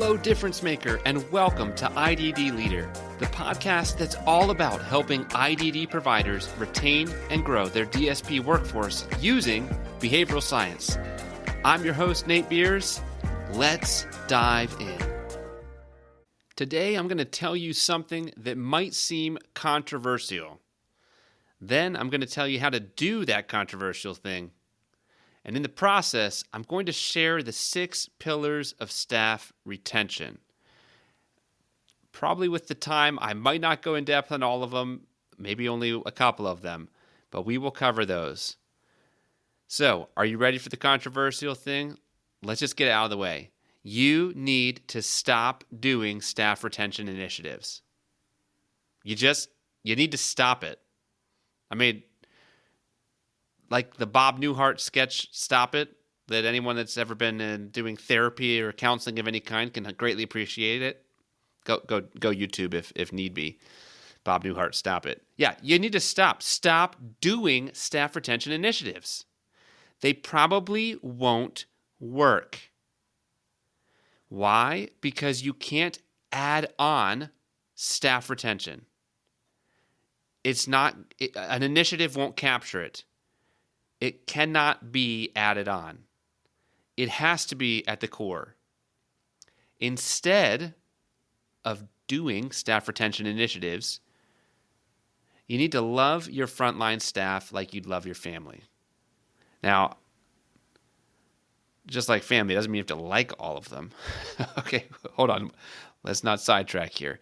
Hello, difference maker, and welcome to IDD Leader, the podcast that's all about helping IDD providers retain and grow their DSP workforce using behavioral science. I'm your host, Nate Beers. Let's dive in. Today, I'm going to tell you something that might seem controversial. Then, I'm going to tell you how to do that controversial thing. And in the process, I'm going to share the 6 pillars of staff retention. Probably with the time, I might not go in depth on all of them, maybe only a couple of them, but we will cover those. So, are you ready for the controversial thing? Let's just get it out of the way. You need to stop doing staff retention initiatives. You need to stop it. I mean, like the Bob Newhart sketch, Stop It, that anyone that's ever been doing therapy or counseling of any kind can greatly appreciate it. Go YouTube if need be. Bob Newhart, Stop It. Yeah, you need to stop. Stop doing staff retention initiatives. They probably won't work. Why? Because you can't add on staff retention. An initiative won't capture it. It cannot be added on. It has to be at the core. Instead of doing staff retention initiatives, you need to love your frontline staff like you'd love your family. Now, just like family doesn't mean you have to like all of them. Okay, hold on. Let's not sidetrack here.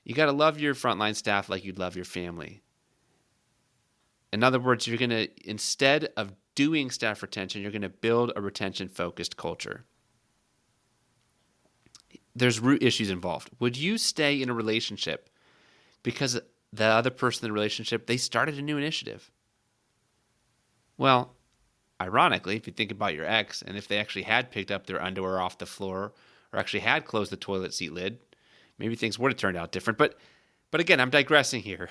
You got to love your frontline staff like you'd love your family. In other words, you're going to, instead of doing staff retention, you're going to build a retention-focused culture. There's root issues involved. Would you stay in a relationship because the other person in the relationship, they started a new initiative? Well, ironically, if you think about your ex, and if they actually had picked up their underwear off the floor or actually had closed the toilet seat lid, maybe things would have turned out different. But again, I'm digressing here.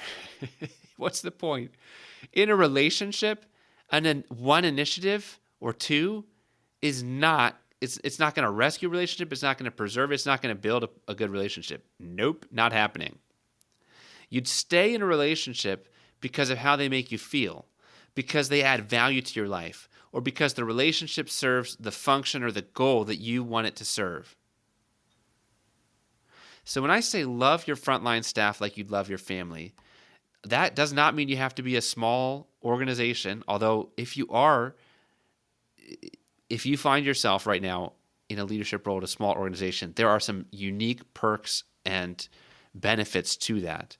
What's the point? In a relationship, and then one initiative or two is not, it's not going to rescue a relationship. It's not going to preserve it. It's not going to build a good relationship. Nope, not happening. You'd stay in a relationship because of how they make you feel, because they add value to your life, or because the relationship serves the function or the goal that you want it to serve. So when I say love your frontline staff like you'd love your family, that does not mean you have to be a small organization, although if you find yourself right now in a leadership role at a small organization, there are some unique perks and benefits to that.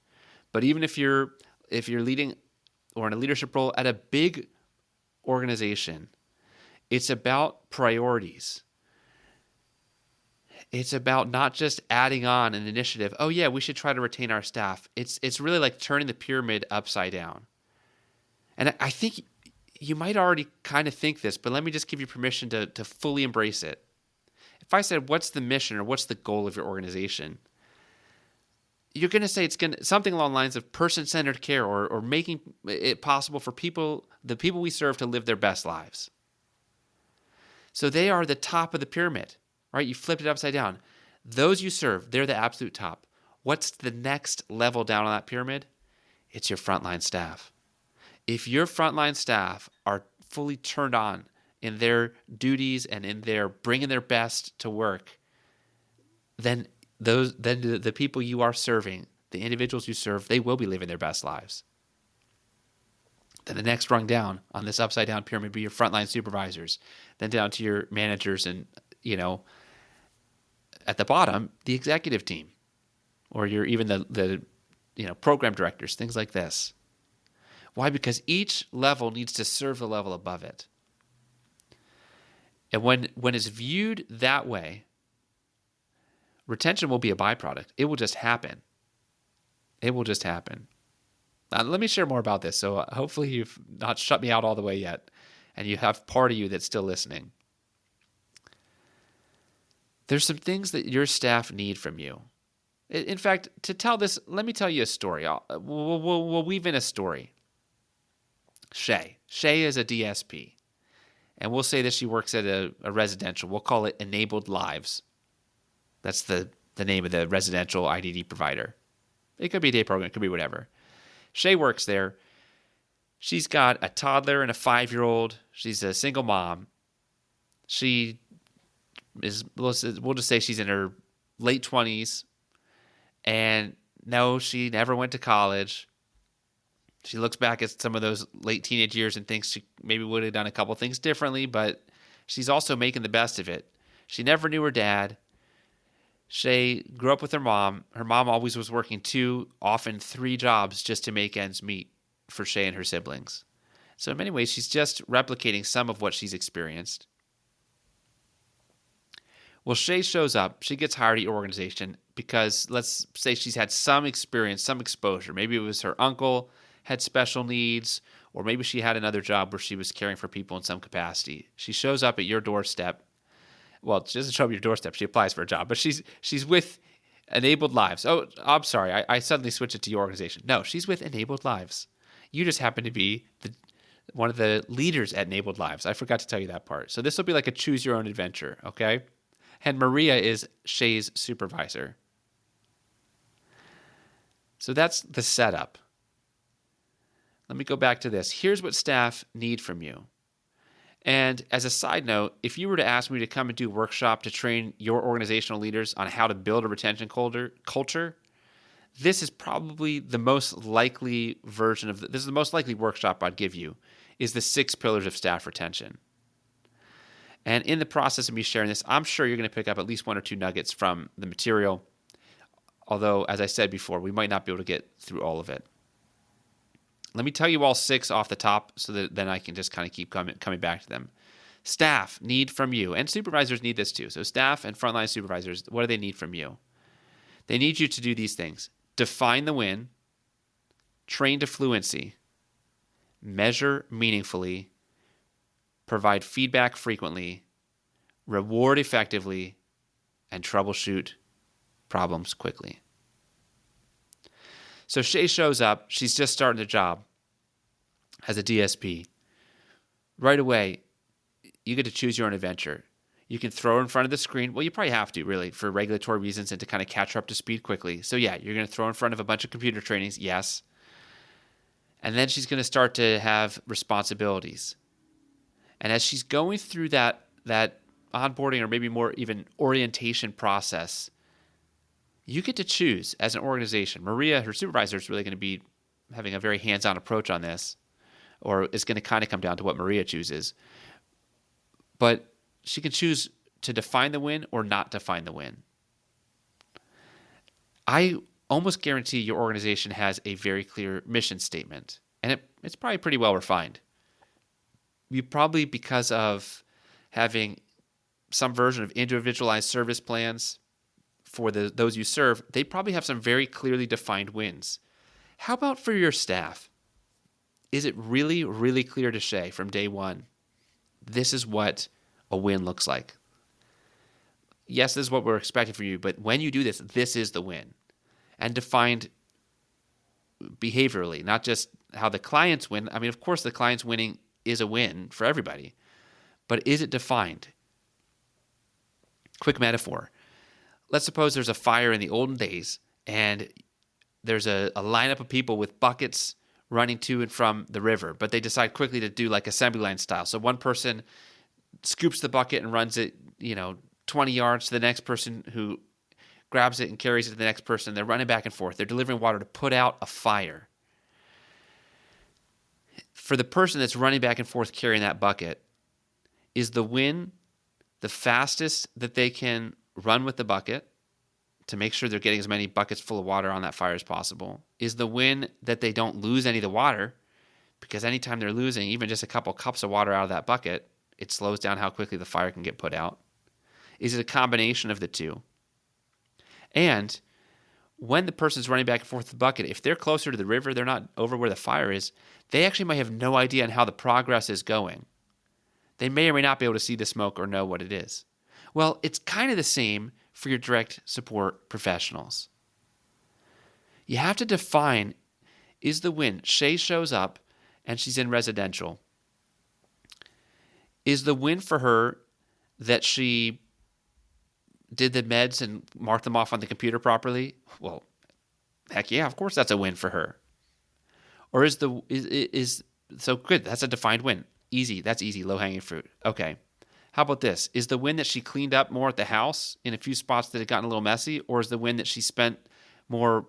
But even if you're leading or in a leadership role at a big organization, it's about priorities. It's about not just adding on an initiative. Oh yeah, we should try to retain our staff. It's really like turning the pyramid upside down. And I think you might already kind of think this, but let me just give you permission to fully embrace it. If I said, what's the mission or what's the goal of your organization? You're going to say it's going to something along the lines of person-centered care or making it possible for the people we serve to live their best lives. So they are the top of the pyramid. Right? You flipped it upside down. Those you serve, they're the absolute top. What's the next level down on that pyramid? It's your frontline staff. If your frontline staff are fully turned on in their duties and in their bringing their best to work, then the people you are serving, the individuals you serve, they will be living their best lives. Then the next rung down on this upside down pyramid be your frontline supervisors, then down to your managers and, at the bottom, the executive team, or even the program directors, things like this. Why? Because each level needs to serve the level above it. And when it's viewed that way, retention will be a byproduct. It will just happen. It will just happen. Now, let me share more about this. So hopefully you've not shut me out all the way yet, and you have part of you that's still listening. There's some things that your staff need from you. In fact, to tell this, let me tell you a story. We'll weave in a story. Shay is a DSP. And we'll say that she works at a residential. We'll call it Enabled Lives. That's the name of the residential IDD provider. It could be a day program. It could be whatever. Shay works there. She's got a toddler and a 5-year-old. She's a single mom. She is, we'll just say she's in her late 20s. And no, she never went to college. She looks back at some of those late teenage years and thinks she maybe would have done a couple things differently, but she's also making the best of it. She never knew her dad. Shay grew up with her mom. Her mom always was working 2, often 3 jobs just to make ends meet for Shay and her siblings. So in many ways, she's just replicating some of what she's experienced. Well, Shay shows up. She gets hired at your organization because let's say she's had some experience, some exposure. Maybe it was her uncle had special needs, or maybe she had another job where she was caring for people in some capacity. She shows up at your doorstep. Well, she doesn't show up at your doorstep. She applies for a job, but she's with Enabled Lives. Oh, I'm sorry. I suddenly switched it to your organization. No, she's with Enabled Lives. You just happen to be one of the leaders at Enabled Lives. I forgot to tell you that part. So this will be like a choose your own adventure, okay? And Maria is Shay's supervisor. So that's the setup. Let me go back to this. Here's what staff need from you. And as a side note, if you were to ask me to come and do a workshop to train your organizational leaders on how to build a retention culture, this is probably the most likely version of this is the most likely workshop I'd give you, is the 6 pillars of staff retention. And in the process of me sharing this, I'm sure you're going to pick up at least 1 or 2 nuggets from the material. Although, as I said before, we might not be able to get through all of it. Let me tell you all 6 off the top so that then I can just kind of keep coming back to them. Staff need from you, and supervisors need this too. So staff and frontline supervisors, what do they need from you? They need you to do these things. Define the win, train to fluency, measure meaningfully, provide feedback frequently, reward effectively, and troubleshoot problems quickly. So Shay shows up. She's just starting the job as a DSP. Right away, you get to choose your own adventure. You can throw her in front of the screen. Well, you probably have to, really, for regulatory reasons and to kind of catch her up to speed quickly. So yeah, you're going to throw her in front of a bunch of computer trainings, yes. And then she's going to start to have responsibilities. And as she's going through that onboarding or maybe more even orientation process, you get to choose as an organization. Maria, her supervisor, is really going to be having a very hands-on approach on this, or it's going to kind of come down to what Maria chooses. But she can choose to define the win or not define the win. I almost guarantee your organization has a very clear mission statement, and it's probably pretty well refined. You probably, because of having some version of individualized service plans for those you serve, they probably have some very clearly defined wins. How about for your staff? Is it really, really clear to Shay from day one, this is what a win looks like? Yes, this is what we're expecting from you, but when you do this, this is the win. And defined behaviorally, not just how the clients win. I mean, of course, the clients winning is a win for everybody, but is it defined? Quick metaphor. Let's suppose there's a fire in the olden days and there's a lineup of people with buckets running to and from the river, but they decide quickly to do like assembly line style. So one person scoops the bucket and runs it, 20 yards to the next person who grabs it and carries it to the next person. They're running back and forth. They're delivering water to put out a fire. For the person that's running back and forth carrying that bucket, is the win the fastest that they can run with the bucket to make sure they're getting as many buckets full of water on that fire as possible? Is the win that they don't lose any of the water? Because anytime they're losing even just a couple cups of water out of that bucket, it slows down how quickly the fire can get put out. Is it a combination of the two? And when the person's running back and forth with the bucket, if they're closer to the river, they're not over where the fire is, they actually might have no idea on how the progress is going. They may or may not be able to see the smoke or know what it is. Well, it's kind of the same for your direct support professionals. You have to define, is the win, Shay shows up and she's in residential. Is the win for her that she did the meds and marked them off on the computer properly, well, heck yeah, of course that's a win for her. Or is so good, that's a defined win. Easy, that's easy, low-hanging fruit. Okay. How about this? Is the win that she cleaned up more at the house in a few spots that had gotten a little messy, or is the win that she spent more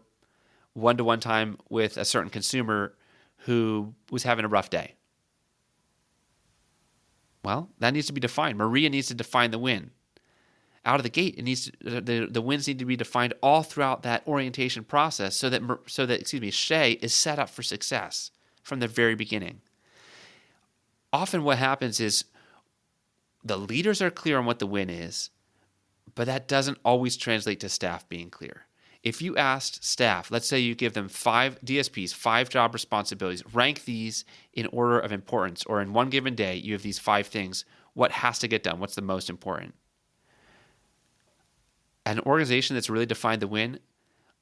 one-to-one time with a certain consumer who was having a rough day? Well, that needs to be defined. Maria needs to define the win. Out of the gate, it needs to, the wins need to be defined all throughout that orientation process so that Shay is set up for success from the very beginning. Often what happens is the leaders are clear on what the win is, but that doesn't always translate to staff being clear. If you asked staff, let's say you give them 5 DSPs, 5 job responsibilities, rank these in order of importance, or in one given day, you have these 5 things. What has to get done? What's the most important? An organization that's really defined the win,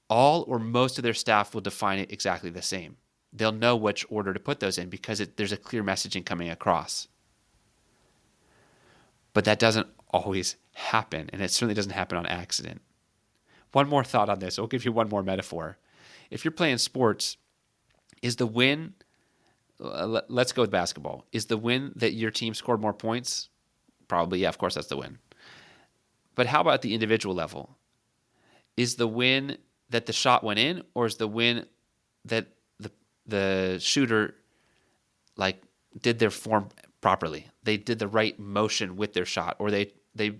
all or most of their staff will define it exactly the same. They'll know which order to put those in because there's a clear messaging coming across. But that doesn't always happen, and it certainly doesn't happen on accident. One more thought on this. I'll give you one more metaphor. If you're playing sports, is the win, let's go with basketball, is the win that your team scored more points? Probably, yeah, of course that's the win. But how about at the individual level? Is the win that the shot went in, or is the win that the shooter did their form properly? They did the right motion with their shot, or they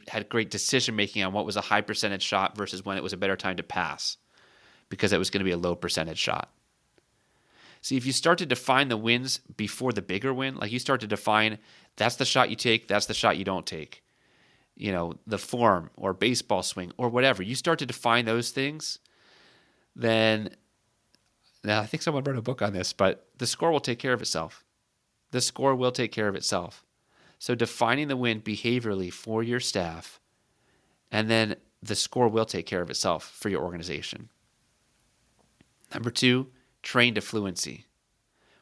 had great decision making on what was a high percentage shot versus when it was a better time to pass because it was going to be a low percentage shot. See, if you start to define the wins before the bigger win, like you start to define that's the shot you take, that's the shot you don't take, the form or baseball swing or whatever, you start to define those things, then now I think someone wrote a book on this, but the score will take care of itself. The score will take care of itself. So defining the win behaviorally for your staff, and then the score will take care of itself for your organization. Number 2, train to fluency.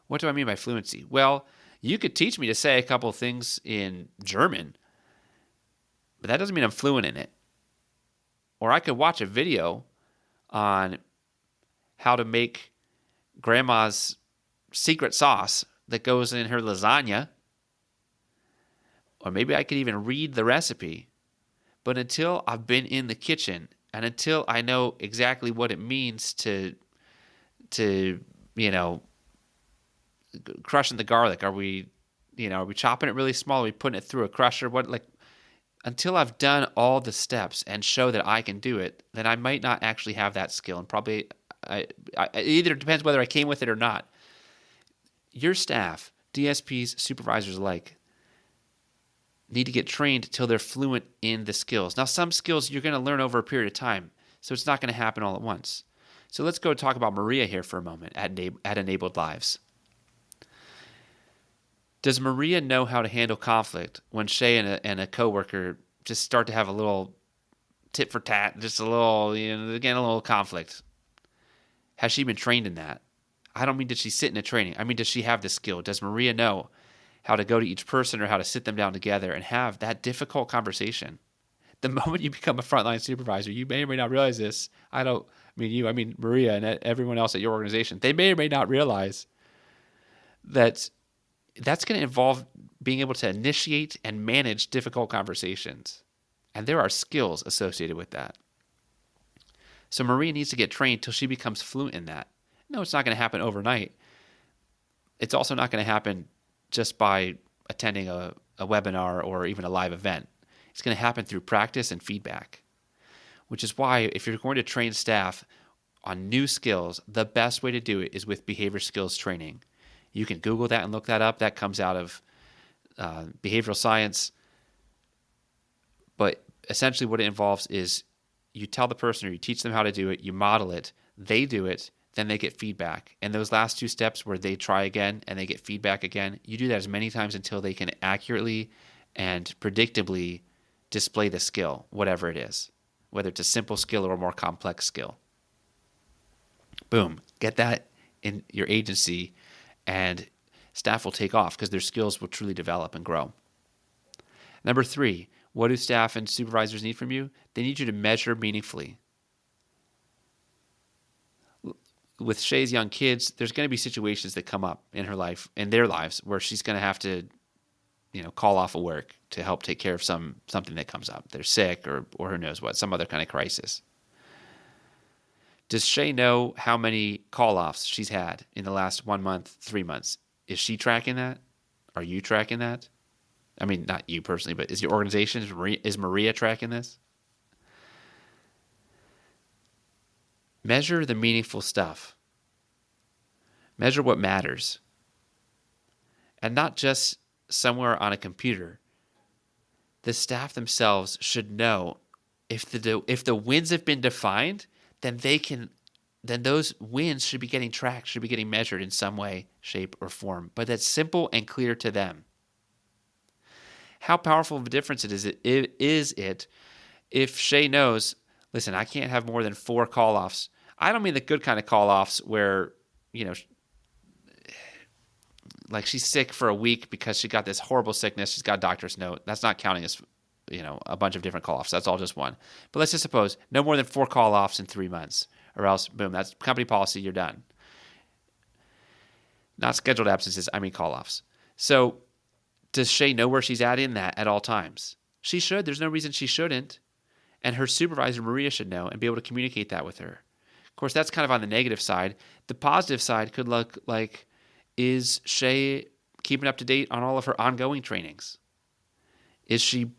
What do I mean by fluency? Well, you could teach me to say a couple of things in German, but that doesn't mean I'm fluent in it. Or I could watch a video on how to make grandma's secret sauce that goes in her lasagna. Or maybe I could even read the recipe. But until I've been in the kitchen and until I know exactly what it means to crushing the garlic, are we chopping it really small? Are we putting it through a crusher? Until I've done all the steps and show that I can do it, then I might not actually have that skill. And probably it either depends whether I came with it or not. Your staff, DSPs, supervisors alike, need to get trained till they're fluent in the skills. Now, some skills you're going to learn over a period of time, so it's not going to happen all at once. So let's go talk about Maria here for a moment at Enabled Lives. Does Maria know how to handle conflict when Shay and a coworker just start to have a little tit for tat, just a little, again, a little conflict? Has she been trained in that? I don't mean did she sit in a training. I mean, does she have the skill? Does Maria know how to go to each person or how to sit them down together and have that difficult conversation? The moment you become a frontline supervisor, you may or may not realize this. I mean Maria and everyone else at your organization, they may or may not realize that that's going to involve being able to initiate and manage difficult conversations. And there are skills associated with that. So Maria needs to get trained till she becomes fluent in that. No, it's not going to happen overnight. It's also not going to happen just by attending a webinar or even a live event. It's going to happen through practice and feedback, which is why if you're going to train staff on new skills, the best way to do it is with behavior skills training. You can Google that and look that up. That comes out of behavioral science. But essentially what it involves is you tell the person or you teach them how to do it, you model it, they do it, then they get feedback. And those last 2 steps where they try again and they get feedback again, you do that as many times until they can accurately and predictably display the skill, whatever it is, whether it's a simple skill or a more complex skill. Boom. Get that in your agency and staff will take off because their skills will truly develop and grow. Number 3, What do staff and supervisors need from you? They need you to measure meaningfully. With Shay's young kids, there's going to be situations that come up in her life, in their lives, where she's going to have to, call off of work to help take care of something that comes up. They're sick or who knows what, some other kind of crisis. Does Shay know how many call-offs she's had in the last 1 month, 3 months? Is she tracking that? Are you tracking that? I mean, not you personally, but is your organization, is Maria tracking this? Measure the meaningful stuff. Measure what matters. And not just somewhere on a computer. The staff themselves should know if the wins have been defined, then those wins should be getting tracked, should be getting measured in some way, shape, or form. But that's simple and clear to them. How powerful of a difference is it if Shay knows, listen, I can't have more than 4 call-offs. I don't mean the good kind of call-offs where, like she's sick for a week because she got this horrible sickness. She's got a doctor's note. That's not counting as, a bunch of different call-offs. That's all just one. But let's just suppose no more than 4 call-offs in 3 months, or else, boom, that's company policy. You're done. Not scheduled absences. I mean call-offs. So does Shay know where she's at in that at all times? She should. There's no reason she shouldn't. And her supervisor, Maria, should know and be able to communicate that with her. Of course, that's kind of on the negative side. The positive side could look like, is Shay keeping up to date on all of her ongoing trainings? Is she,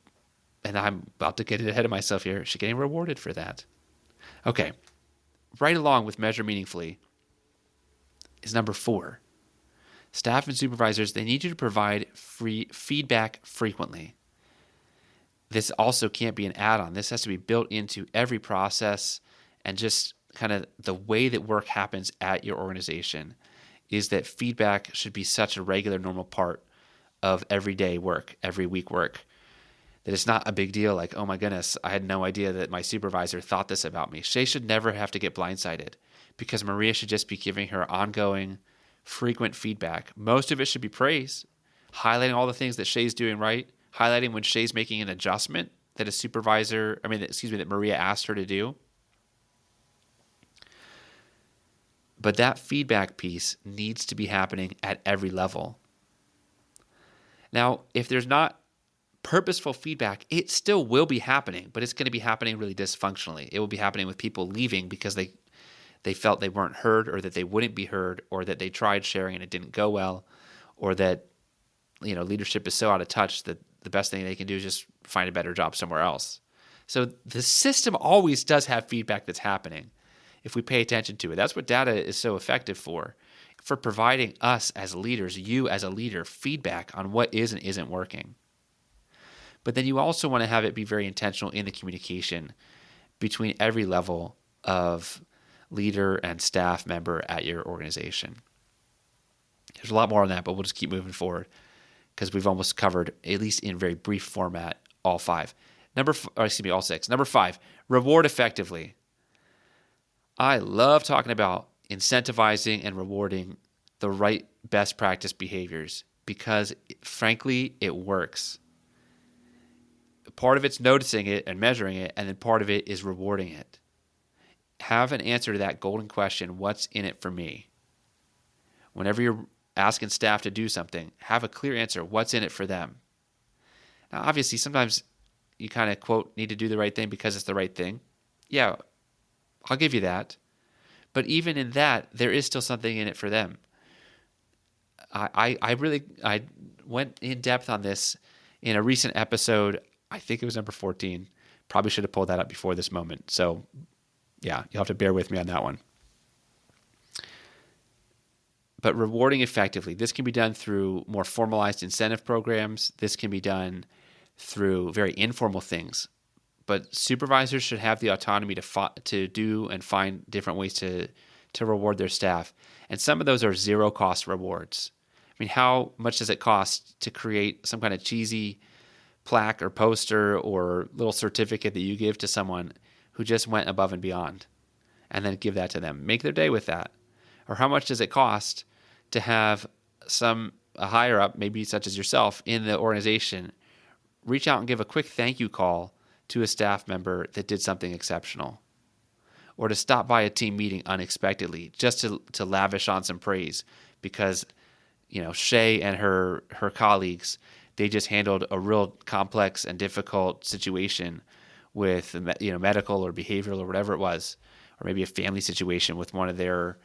and I'm about to get ahead of myself here, is she getting rewarded for that? Okay. Right along with measure meaningfully is number 4. Staff and supervisors, they need you to provide free feedback frequently. This also can't be an add-on. This has to be built into every process, and just kind of the way that work happens at your organization is that feedback should be such a regular, normal part of everyday work, every week work, that it's not a big deal like, oh my goodness, I had no idea that my supervisor thought this about me. Shay should never have to get blindsided because Maria should just be giving her ongoing, frequent feedback. Most of it should be praise, highlighting all the things that Shay's doing right, highlighting when Shay's making an adjustment that Maria asked her to do. But that feedback piece needs to be happening at every level. Now, if there's not purposeful feedback, it still will be happening, but it's going to be happening really dysfunctionally. It will be happening with people leaving because they felt they weren't heard, or that they wouldn't be heard, or that they tried sharing and it didn't go well, or that leadership is so out of touch that the best thing they can do is just find a better job somewhere else. So the system always does have feedback that's happening if we pay attention to it. That's what data is so effective for providing us as leaders, you as a leader, feedback on what is and isn't working. But then you also want to have it be very intentional in the communication between every level of leader and staff member at your organization. There's a lot more on that, but we'll just keep moving forward because we've almost covered, at least in very brief format, all 5. All 6. Number 5, reward effectively. I love talking about incentivizing and rewarding the right best practice behaviors because, frankly, it works. Part of it's noticing it and measuring it, and then part of it is rewarding it. Have an answer to that golden question, what's in it for me? Whenever you're asking staff to do something, have a clear answer, what's in it for them? Now, obviously, sometimes you kind of, quote, need to do the right thing because it's the right thing. Yeah, I'll give you that. But even in that, there is still something in it for them. I went in depth on this in a recent episode. I think it was number 14. Probably should have pulled that up before this moment. So, yeah, you'll have to bear with me on that one. But rewarding effectively, this can be done through more formalized incentive programs. This can be done through very informal things. But supervisors should have the autonomy to do and find different ways to reward their staff. And some of those are zero-cost rewards. I mean, how much does it cost to create some kind of cheesy plaque or poster or little certificate that you give to someone who just went above and beyond, and then give that to them? Make their day with that. Or how much does it cost to have a higher up, maybe such as yourself, in the organization, reach out and give a quick thank you call to a staff member that did something exceptional, or to stop by a team meeting unexpectedly just to lavish on some praise because, Shay and her colleagues, they just handled a real complex and difficult situation with, medical or behavioral or whatever it was, or maybe a family situation with one of their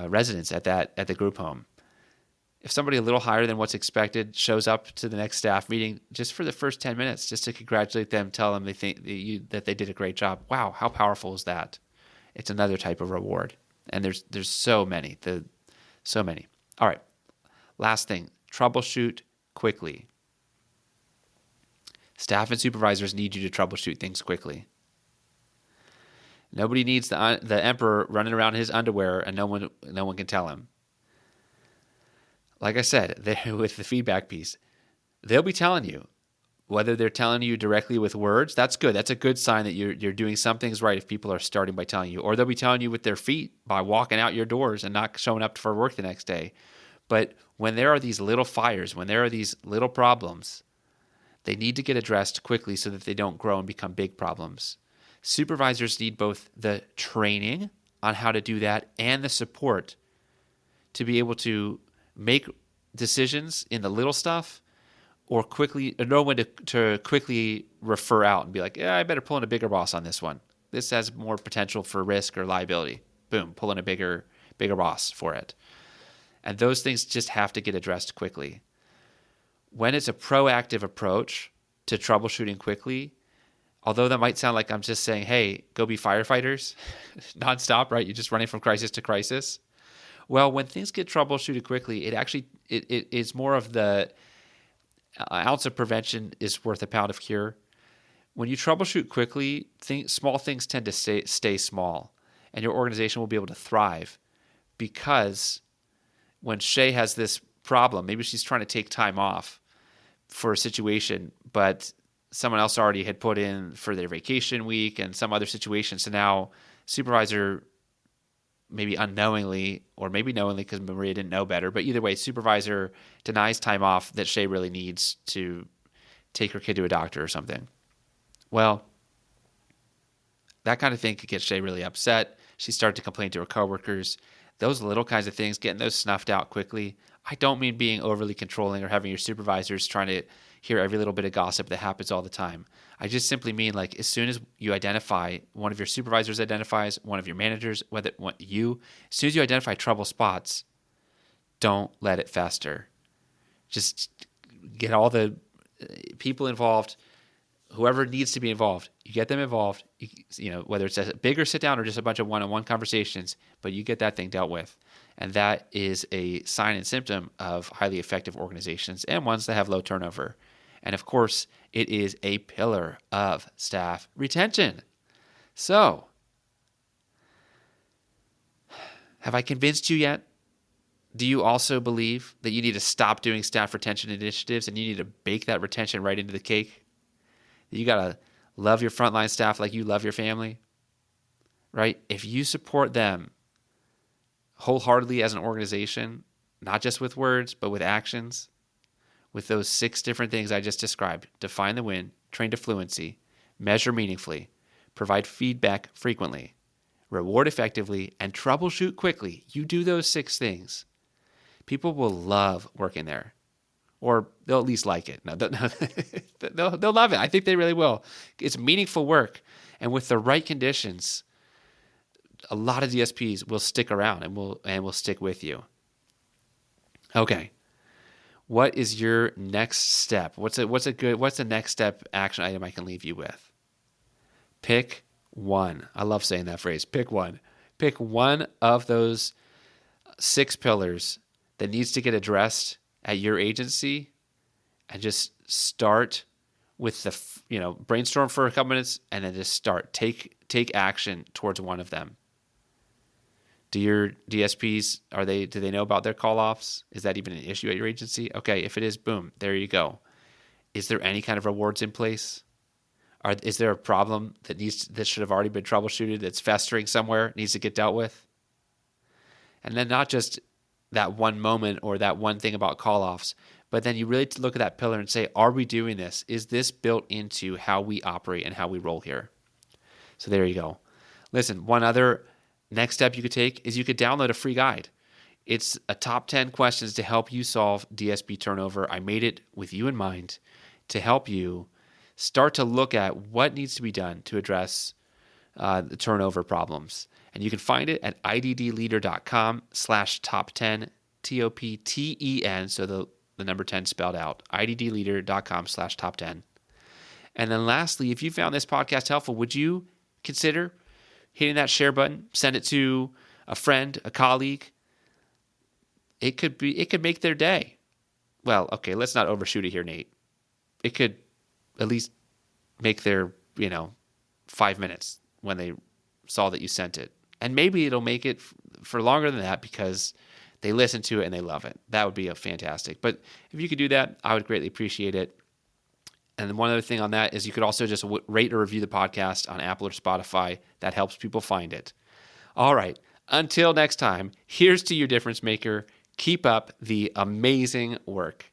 residents at the group home. If somebody a little higher than what's expected shows up to the next staff meeting just for the first 10 minutes, just to congratulate them, tell them they think that they did a great job. Wow, how powerful is that? It's another type of reward. And there's so many. So many. All right. Last thing, troubleshoot quickly. Staff and supervisors need you to troubleshoot things quickly. Nobody needs the emperor running around in his underwear and no one can tell him. Like I said, with the feedback piece, they'll be telling you. Whether they're telling you directly with words, that's good. That's a good sign that you're doing some things right if people are starting by telling you. Or they'll be telling you with their feet by walking out your doors and not showing up for work the next day. But when there are these little fires, when there are these little problems, they need to get addressed quickly so that they don't grow and become big problems. Supervisors need both the training on how to do that and the support to be able to make decisions in the little stuff, or quickly know when to quickly refer out and be like, yeah, I better pull in a bigger boss on this one. This has more potential for risk or liability. Boom, pull in a bigger boss for it. And those things just have to get addressed quickly. When it's a proactive approach to troubleshooting quickly, although that might sound like I'm just saying, hey, go be firefighters nonstop, right? You're just running from crisis to crisis. Well, when things get troubleshooted quickly, it is more of the ounce of prevention is worth a pound of cure. When you troubleshoot quickly, small things tend to stay small, and your organization will be able to thrive. Because when Shay has this problem, maybe she's trying to take time off for a situation, but someone else already had put in for their vacation week and some other situation. So now supervisor, maybe unknowingly or maybe knowingly because Maria didn't know better, but either way, supervisor denies time off that Shay really needs to take her kid to a doctor or something. Well, that kind of thing could get Shay really upset. She started to complain to her coworkers. Those little kinds of things, getting those snuffed out quickly. I don't mean being overly controlling or having your supervisors trying to hear every little bit of gossip that happens all the time. I just simply mean, like, as soon as you identify, one of your supervisors identifies, one of your managers, as soon as you identify trouble spots, don't let it fester. Just get all the people involved, whoever needs to be involved, you get them involved, whether it's a bigger sit down or just a bunch of one-on-one conversations, but you get that thing dealt with. And that is a sign and symptom of highly effective organizations and ones that have low turnover. And of course, it is a pillar of staff retention. So, have I convinced you yet? Do you also believe that you need to stop doing staff retention initiatives and you need to bake that retention right into the cake? You got to love your frontline staff like you love your family, right? If you support them wholeheartedly as an organization, not just with words, but with actions, with those 6 different things I just described: define the win, train to fluency, measure meaningfully, provide feedback frequently, reward effectively, and troubleshoot quickly. You do those 6 things, people will love working there. Or they'll at least like it. No, they'll love it. I think they really will. It's meaningful work. And with the right conditions, a lot of DSPs will stick around and will stick with you. Okay. What is your next step? What's the next step action item I can leave you with? Pick one. I love saying that phrase. Pick one. Pick one of those 6 pillars that needs to get addressed at your agency, and just start with brainstorm for a couple minutes and then just start. Take action towards one of them. Do your DSPs, do they know about their call-offs? Is that even an issue at your agency? Okay, if it is, boom, there you go. Is there any kind of rewards in place? Is there a problem that should have already been troubleshooted, that's festering somewhere, needs to get dealt with? And then not just that one moment or that one thing about call-offs, But then you really look at that pillar and say, are we doing this? Is this built into how we operate and how we roll here? So there you go. Listen, one other next step you could take is you could download a free guide. It's a top 10 questions to help you solve DSP turnover. I made it with you in mind to help you start to look at what needs to be done to address the turnover problems. And you can find it at iddleader.com/top10, TOPTEN, so the number 10 spelled out, iddleader.com/top10. And then lastly, if you found this podcast helpful, would you consider hitting that share button? Send it to a friend, a colleague. It could make their day. Well, okay, let's not overshoot it here, Nate. It could at least make their, 5 minutes when they saw that you sent it. And maybe it'll make it for longer than that because they listen to it and they love it. That would be fantastic. But if you could do that, I would greatly appreciate it. And then one other thing on that is you could also just rate or review the podcast on Apple or Spotify. That helps people find it. All right. Until next time, here's to your difference maker. Keep up the amazing work.